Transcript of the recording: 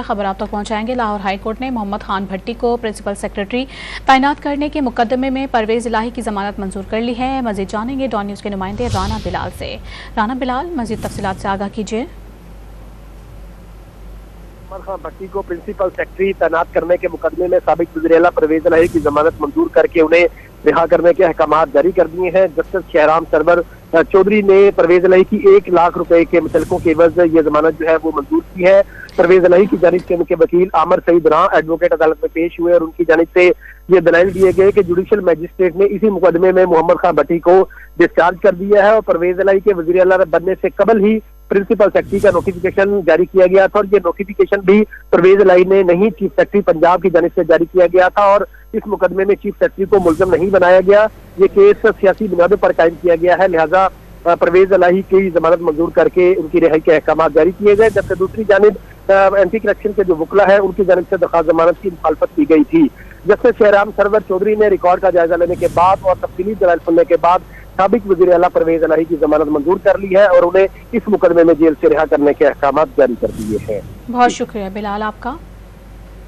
खबर आप तक पहुंचाएंगे। लाहौर हाई कोर्ट ने मोहम्मद खान भट्टी को प्रिंसिपल सेक्रेटरी तैनात करने के मुकदमे में परवेज इलाही की जमानत मंजूर कर ली है। मजीद जानेंगे डॉन न्यूज़ के नुमाइंदे राना बिलाल से। राना बिलाल, मजीद तफसीलात से आगाह कीजिए। मोहम्मद खान भट्टी को प्रिंसिपल सेक्रेटरी तैनात करने के मुकदमे में साबिक वज़ीर आला परवेज इलाही की जमानत मंजूर करके उन्हें रिहा करने के अहकाम जारी कर दिए हैं। जस्टिस शहराम सरवर चौधरी ने परवेज इलाही की 1 लाख रुपए के मुतलकों के एवज ये जमानत जो है वो मंजूर की है। परवेज इलाही की जानिब से उनके वकील आमर सईद रां एडवोकेट अदालत में पेश हुए और उनकी जानिब से ये दलाइल दिए गए कि जुडिशल मैजिस्ट्रेट ने इसी मुकदमे में मोहम्मद खान भट्टी को डिस्चार्ज कर दिया है और परवेज इलाही के वज़ीर आला बनने से कबल ही प्रिंसिपल सेक्रेटरी का नोटिफिकेशन जारी किया गया था और ये नोटिफिकेशन भी परवेज इलाही ने नहीं, चीफ सेक्रेटरी पंजाब की जानिब से जारी किया गया था और इस मुकदमे में चीफ सेक्रेटरी को मुल्ज़म नहीं बनाया गया। ये केस सियासी बुनियादों पर कायम किया गया है, लिहाजा परवेज इलाही की जमानत मंजूर करके उनकी रिहाई के अहकाम जारी किए गए। जबकि दूसरी जानिब एंटी करप्शन के जो वकला है उनकी जानिब से दरख्वास्त जमानत की मुखालफत की गई थी। जस्टिस शहराम सरवर चौधरी ने रिकॉर्ड का जायजा लेने के बाद और तफसीली दलाइल सुनने के बाद साबिक वज़ीर आला परवेज इलाही की जमानत मंजूर कर ली है और उन्हें इस मुकदमे में जेल से रिहा करने के अहकाम जारी कर दिए हैं। बहुत शुक्रिया बिलाल आपका।